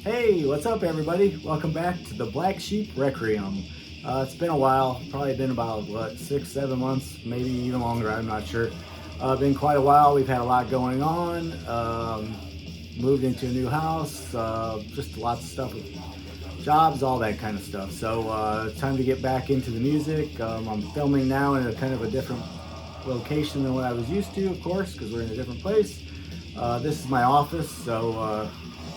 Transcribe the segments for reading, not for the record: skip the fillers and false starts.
Hey, what's up everybody? Welcome back to the Black Sheep Requiem. It's been a while, probably been about, what, 6-7 months, maybe even longer, I'm not sure. Been quite a while, we've had a lot going on, moved into a new house, just lots of stuff with jobs, all that kind of stuff. So time to get back into the music. I'm filming now in a kind of a different location than what I was used to, of course, because we're in a different place. This is my office, so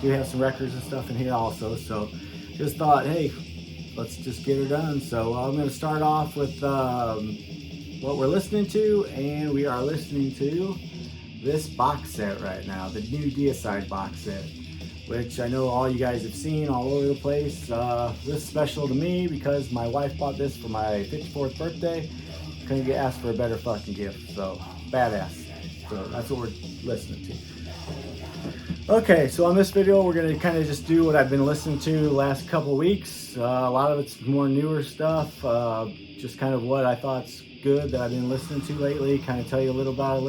do have some records and stuff in here also, so just thought, hey, let's just get her done. So I'm going to start off with what we're listening to, and we are listening to this box set right now, the new Deicide box set, which I know all you guys have seen all over the place. This is special to me because my wife bought this for my 54th birthday. Couldn't get asked for a better fucking gift, so badass. So that's what we're listening to. Okay, so on this video we're going to kind of just do what I've been listening to the last couple weeks. A lot of it's more newer stuff, just kind of what I thought's good that I've been listening to lately, kind of tell you a little about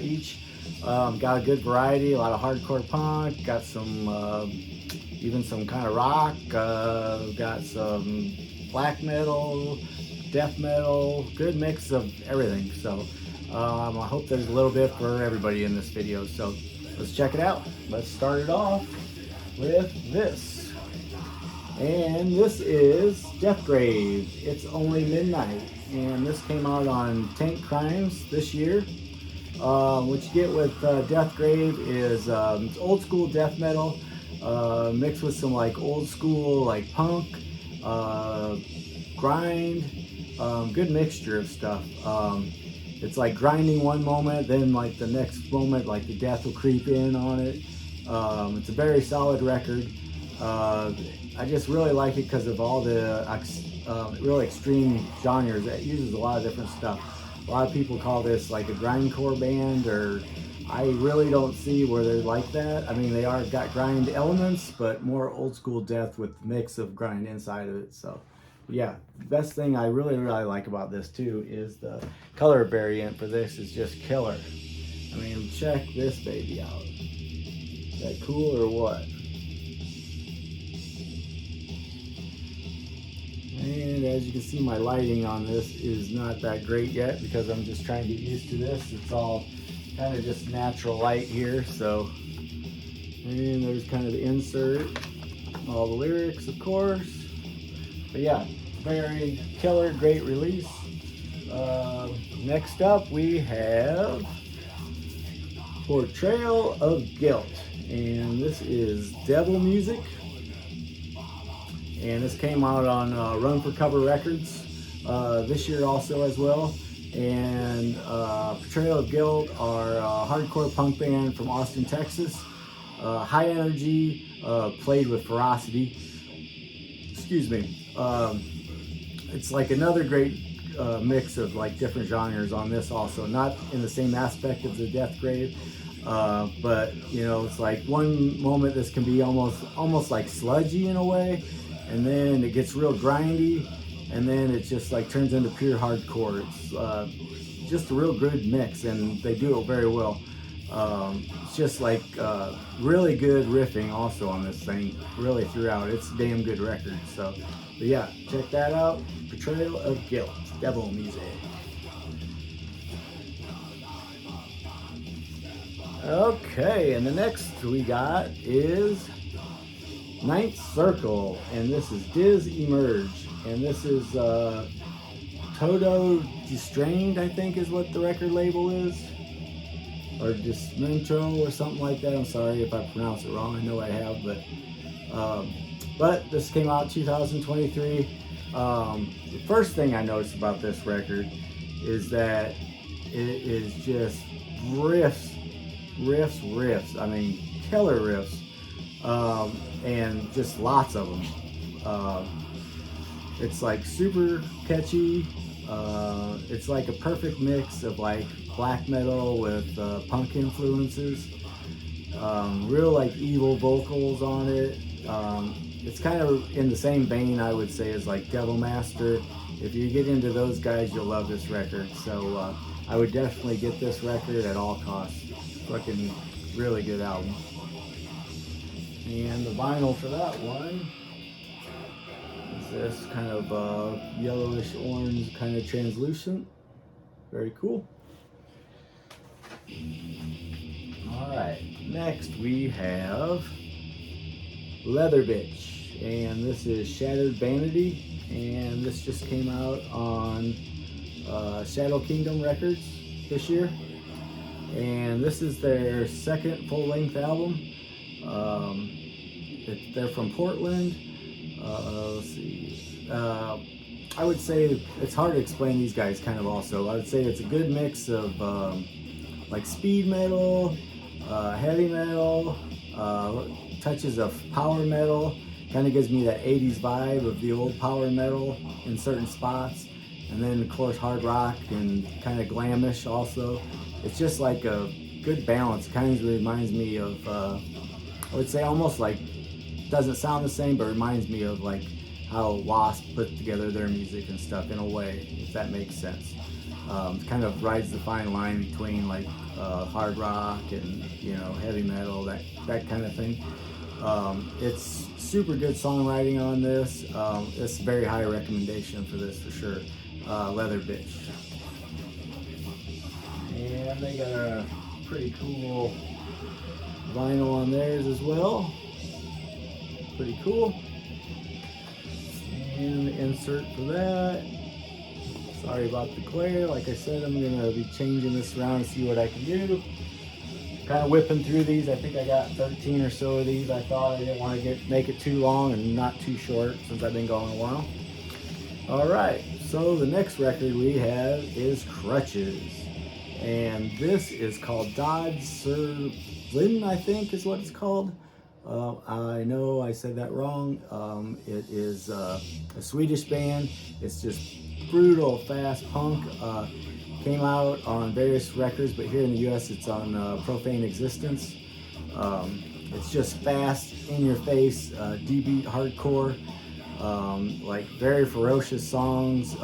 each. Got a good variety, a lot of hardcore punk, got some, even some kind of rock, got some black metal, death metal, good mix of everything. So I hope there's a little bit for everybody in this video. So let's check it out. Let's start it off with this. And this is Deathgrave, It's Only Midnight. And this came out on Tank Crimes this year. What you get with Deathgrave is it's old school death metal mixed with some like old school like punk, grind, good mixture of stuff. It's like grinding one moment, then like the next moment, like the death will creep in on it. It's a very solid record. I just really like it because of all the really extreme genres. It uses a lot of different stuff. A lot of people call this like a grindcore band, or I really don't see where they're like that. I mean, they are got grind elements, but more old school death with mix of grind inside of it. So yeah, best thing I really like about this too is the color variant for this is just killer. I mean, check this baby out. Is that cool or what? And as you can see, my lighting on this is not that great yet because I'm just trying to get used to this. It's all kind of just natural light here. So, and there's kind of the insert, all the lyrics, of course. But yeah, very killer, great release. Next up we have Portrayal of Guilt, and this is devil music. And this came out on Run for Cover Records this year also as well. And Portrayal of Guilt are a hardcore punk band from Austin, Texas. High energy, played with ferocity. Excuse me. It's like another great mix of like different genres on this also. Not in the same aspect of the Deathgrave, but you know, it's like one moment this can be almost like sludgy in a way, and then it gets real grindy, and then it just like turns into pure hardcore. It's just a real good mix, and they do it very well. It's just like really good riffing also on this thing, really throughout. It's a damn good record. So, but yeah, check that out. Portrayal of Guilt, devil music. Okay, and the next we got is Ninth Circle, and this is Diz Emerge, and this is Todo Distrained, I think is what the record label is, or Dismento or something like that. I'm sorry if I pronounce it wrong. I know I have, but this came out 2023. The first thing I noticed about this record is that it is just riffs. I mean, killer riffs. And just lots of them. It's like super catchy. It's like a perfect mix of like black metal with punk influences. Real like evil vocals on it. It's kind of in the same vein, I would say, as like Devil Master. If you get into those guys, you'll love this record. So I would definitely get this record at all costs. Fucking really good album. And the vinyl for that one is this kind of yellowish orange, kind of translucent. Very cool. Alright, next we have Leathurbitch, and this is Shattered Vanity, and this just came out on Shadow Kingdom Records this year, and this is their second full-length album. They're from Portland. Let's see. I would say it's hard to explain these guys kind of also. I would say it's a good mix of like speed metal, heavy metal, touches of power metal. Kind of gives me that 80s vibe of the old power metal in certain spots. And then of course hard rock and kind of glamish also. It's just like a good balance. Kind of reminds me of, I would say almost like, doesn't sound the same, but reminds me of like how Wasp put together their music and stuff in a way, if that makes sense. Kind of rides the fine line between like hard rock and, you know, heavy metal, that kind of thing. It's super good songwriting on this. It's a very high recommendation for this for sure. Leathurbitch. And they got a pretty cool vinyl on theirs as well. Pretty cool. And the insert for that. Sorry about the glare. Like I said, I'm gonna be changing this around and see what I can do. Kind of whipping through these. I think I got 13 or so of these. I thought I didn't want to make it too long and not too short since I've been going a while. All right, so the next record we have is Crutches, and this is called Dodsrevelyen, I think is what it's called. I know I said that wrong. It is a Swedish band. It's just brutal, fast punk. Came out on various records, but here in the US it's on Profane Existence. It's just fast, in your face, D-beat hardcore, like very ferocious songs.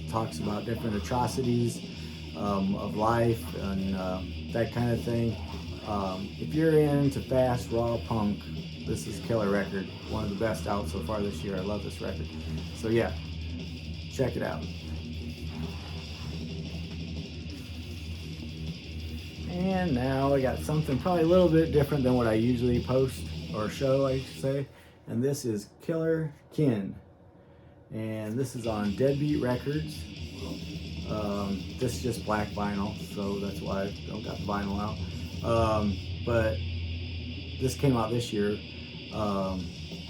Talks about different atrocities of life and that kind of thing. If you're into fast, raw punk, this is a killer record. One of the best out so far this year. I love this record. So yeah, check it out. And now I got something probably a little bit different than what I usually post or show, I should say. And this is Killer Kin. And this is on Deadbeat Records. This is just black vinyl, so that's why I don't got the vinyl out. But this came out this year.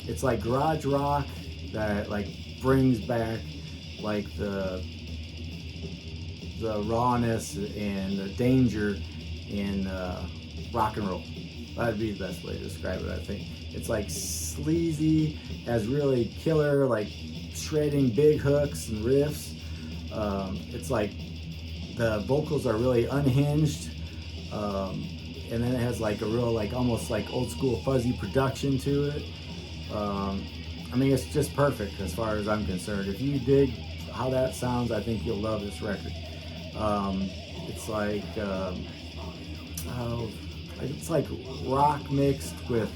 It's like garage rock that like brings back like the rawness and the danger in rock and roll. That'd be the best way to describe it, I think. It's like sleazy, has really killer, like shredding big hooks and riffs. It's like the vocals are really unhinged, and then it has like a real, like almost like old school fuzzy production to it. I mean, it's just perfect as far as I'm concerned. If you dig how that sounds, I think you'll love this record. It's like it's like rock mixed with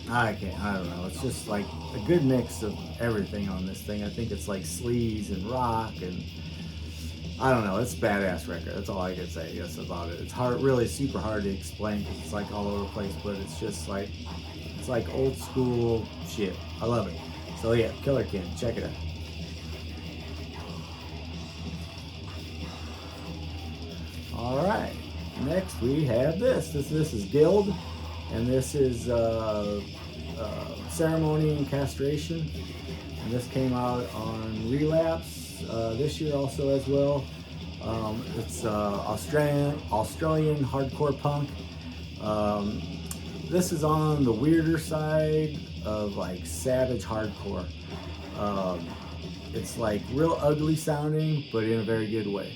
I don't know. It's just like a good mix of everything on this thing. I think it's like sleaze and rock, and I don't know. It's a badass record. That's all I can say, I guess, about it. It's hard, really super hard to explain because it's like all over the place, but it's just like, it's like old school shit. I love it. So yeah, Killer Kin, check it out. All right, next we have this. This is Guild, and this is Ceremony and Castration, and this came out on Relapse this year also as well. It's Australian hardcore punk. This is on the weirder side of like savage hardcore. It's like real ugly sounding, but in a very good way.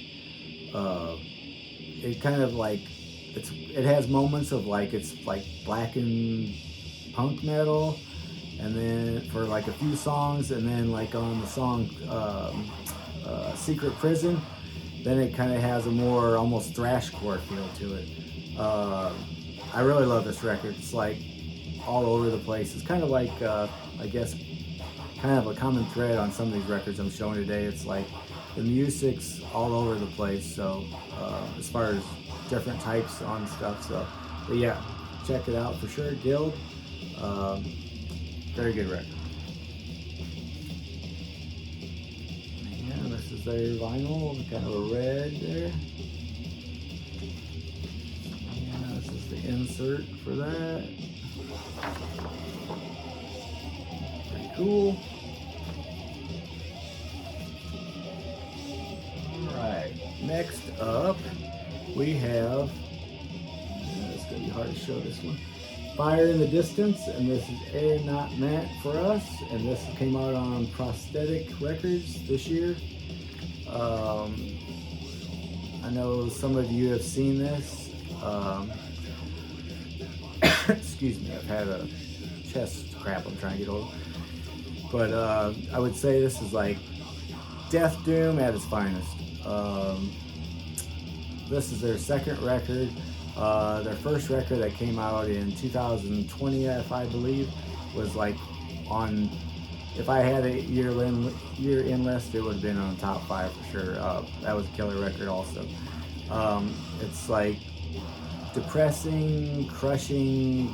It kind of like, it has moments of like, it's like blackened punk metal, and then for like a few songs, and then like on the song Secret Prison, then it kind of has a more almost thrashcore feel to it. I really love this record. It's like all over the place. It's kind of like, I guess, kind of a common thread on some of these records I'm showing today. It's like the music's all over the place. So as far as different types on stuff. So, but yeah, check it out for sure. Guild, very good record. And this is their vinyl, kind of a red there. And this is the insert for that. Pretty cool. Alright, next up we have, it's going to be hard to show this one, Fire in the Distance, and this is Air Not Matte for us, and this came out on Prosthetic Records this year. I know some of you have seen this. Excuse me, I've had a chest crap I'm trying to get over. But I would say this is like Death Doom at its finest. This is their second record. Their first record that came out in 2020, if I believe, was like on, if I had a year-end list, it would have been on the top 5 for sure. That was a killer record also. It's like depressing, crushing,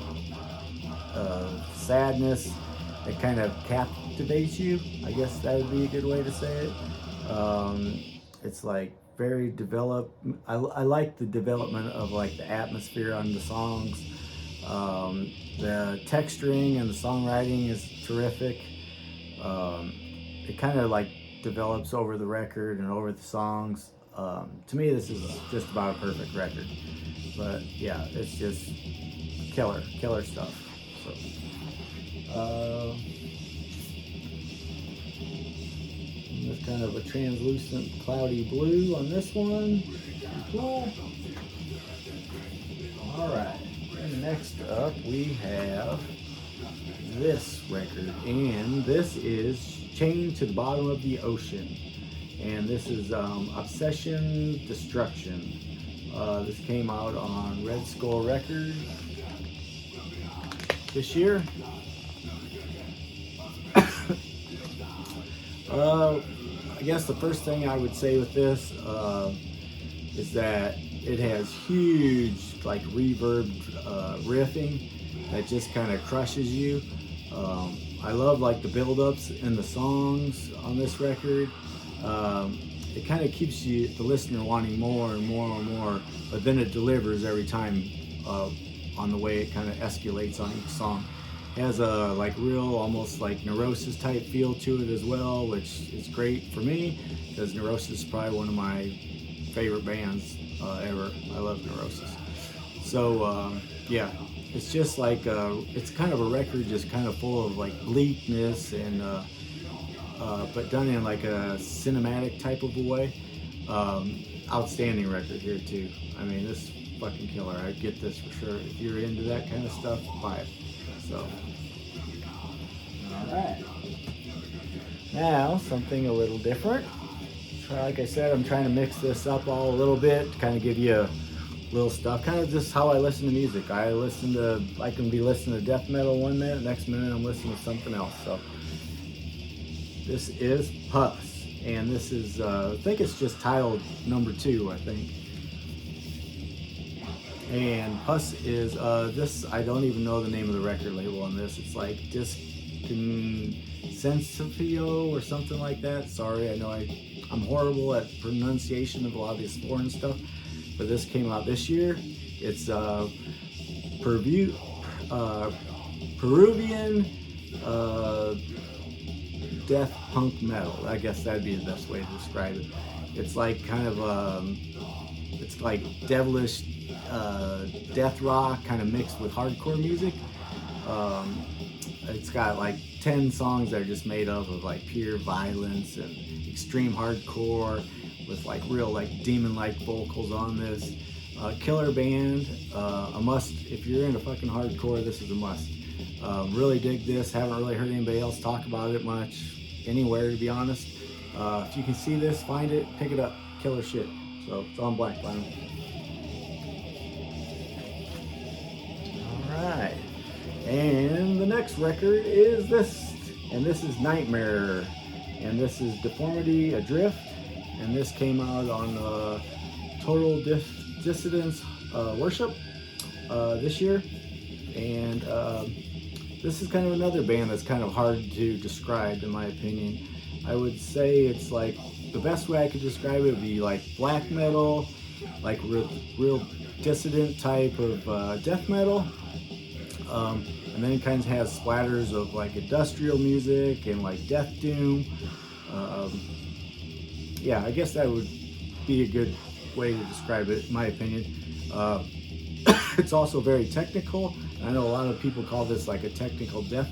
sadness. It kind of captivates you. I guess that would be a good way to say it. It's like very developed. I like the development of like the atmosphere on the songs. The texturing and the songwriting is terrific. It kind of like develops over the record and over the songs. To me, this is just about a perfect record. But yeah, it's just killer stuff. So, there's kind of a translucent cloudy blue on this one. Pretty cool. Alright, and next up we have this record, and this is Chained to the Bottom of the Ocean, and this is Obsession Destruction. This came out on Red Skull Records this year. I guess the first thing I would say with this is that it has huge like reverb riffing that just kind of crushes you. I love like the build-ups in the songs on this record. It kind of keeps you, the listener, wanting more and more and more, but then it delivers every time on the way it kind of escalates on each song. It has a like real, almost like Neurosis type feel to it as well, which is great for me because Neurosis is probably one of my favorite bands ever. I love Neurosis. So yeah, it's just like it's kind of a record just kind of full of like bleakness and but done in like a cinematic type of a way. Outstanding record here too. I mean, this is fucking killer. I get this for sure. If you're into that kind of stuff, buy it. So, alright. Now, something a little different. Like I said, I'm trying to mix this up all a little bit to kind of give you a little stuff. Kind of just how I listen to music. I can be listening to death metal one minute, next minute I'm listening to something else. So, this is Puss. And this is, I think it's just titled number 2, I think. And Puss is, this, I don't even know the name of the record label on this. It's like Sensifio or something like that. Sorry, I know I'm horrible at pronunciation of a lot of these foreign stuff. But this came out this year. It's Peruvian death punk metal. I guess that'd be the best way to describe it. It's like kind of, it's like devilish death rock kind of mixed with hardcore music. It's got like 10 songs that are just made up of like pure violence and extreme hardcore with like real like demon-like vocals on this. Killer band, a must. If you're into fucking hardcore, this is a must. Really dig this. Haven't really heard anybody else talk about it much anywhere, to be honest. If you can see this, find it, pick it up. Killer shit. So it's on black vinyl. next record is this, and this is Nightmare, and this is Deformity, Adrift, and this came out on Total Dissidence Worship this year. And this is kind of another band that's kind of hard to describe, in my opinion. I would say it's like, the best way I could describe it would be like black metal, like real dissident type of death metal. And then it kind of has splatters of like industrial music and like death doom. Yeah, I guess that would be a good way to describe it, in my opinion. It's also very technical. I know a lot of people call this like a technical death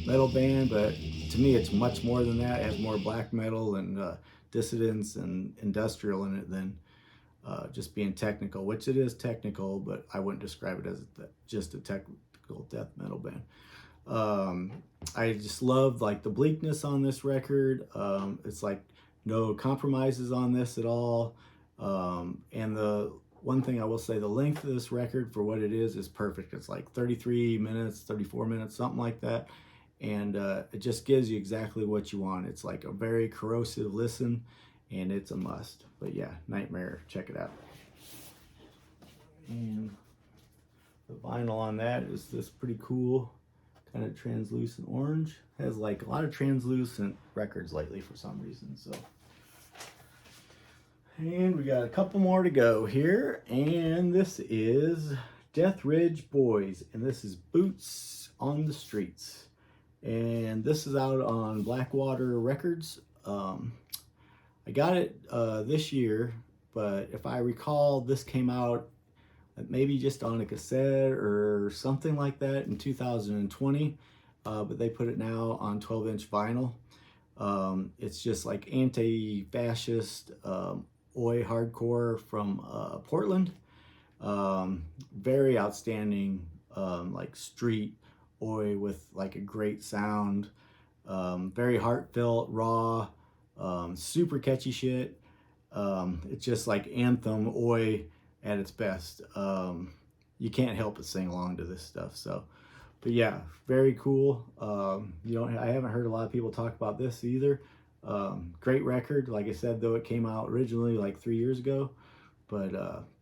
metal band, but to me it's much more than that. It has more black metal and dissidence and industrial in it than just being technical, which it is technical, but I wouldn't describe it as just a technical death metal band. I just love like the bleakness on this record. It's like no compromises on this at all. And the one thing I will say, the length of this record for what it is perfect. It's like 33 minutes, 34 minutes, something like that. And it just gives you exactly what you want. It's like a very corrosive listen, and it's a must. But yeah, Nightmare, check it out. And the vinyl on that is this pretty cool kind of translucent orange. It has like a lot of translucent records lately for some reason. So, and we got a couple more to go here, and this is Deathridge Boys, and this is Boots on the Streets, and this is out on Blackwater Records. I got it this year, but if I recall, this came out maybe just on a cassette or something like that in 2020, but they put it now on 12-inch vinyl. It's just like anti-fascist oi hardcore from Portland. Very outstanding, like street oi with like a great sound. Very heartfelt, raw, super catchy shit. It's just like anthem oi at its best. You can't help but sing along to this stuff. So, but yeah, very cool. I haven't heard a lot of people talk about this either. Great record. Like I said, though, it came out originally like 3 years ago, but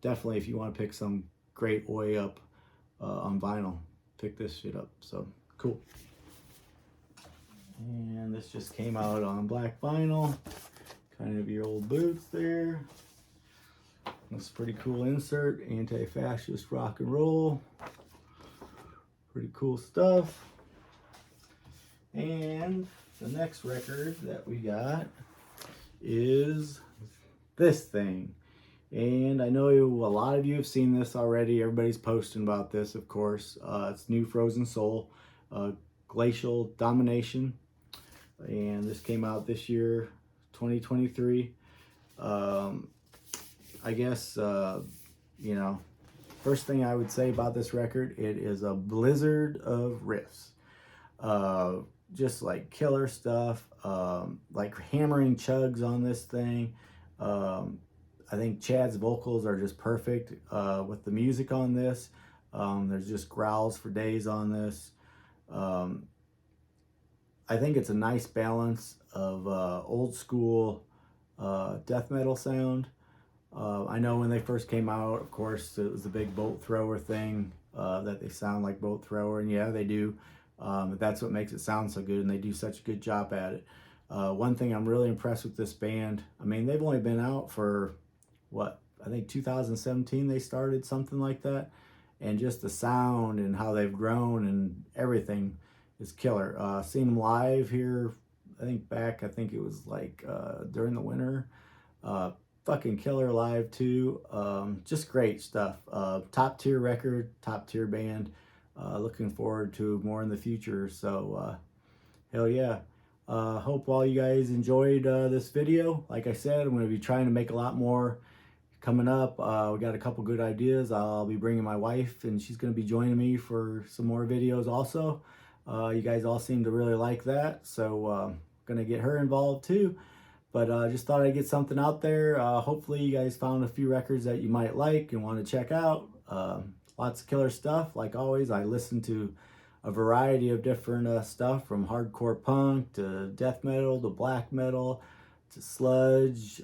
definitely if you want to pick some great oi up on vinyl, pick this shit up. So cool. And this just came out on black vinyl, kind of your old Boots there. That's a pretty cool insert, anti-fascist rock and roll. Pretty cool stuff. And the next record that we got is this thing. And I know a lot of you have seen this already. Everybody's posting about this, of course. It's New Frozen Soul, Glacial, Domination. And this came out this year, 2023. I guess, first thing I would say about this record, it is a blizzard of riffs. Just like killer stuff, like hammering chugs on this thing. I think Chad's vocals are just perfect with the music on this. There's just growls for days on this. I think it's a nice balance of old school death metal sound. I know when they first came out, of course, it was the big bolt thrower thing, that they sound like bolt thrower, and yeah, they do. But that's what makes it sound so good, and they do such a good job at it. One thing I'm really impressed with this band, I mean, they've only been out for, what, I think 2017 they started, something like that. And just the sound and how they've grown and everything is killer. Seeing them live here, I think it was like during the winter. Fucking killer live too. Just great stuff. Top tier record, top tier band. Looking forward to more in the future. So hell yeah. Hope all you guys enjoyed this video. Like I said, I'm going to be trying to make a lot more coming up. We got a couple good ideas. I'll be bringing my wife, and she's going to be joining me for some more videos also. You guys all seem to really like that, so going to get her involved too. But just thought I'd get something out there. Hopefully you guys found a few records that you might like and want to check out. Lots of killer stuff. Like always, I listen to a variety of different stuff, from hardcore punk to death metal to black metal to sludge,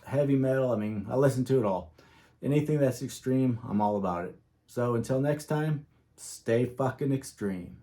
heavy metal. I mean, I listen to it all. Anything that's extreme, I'm all about it. So until next time, stay fucking extreme.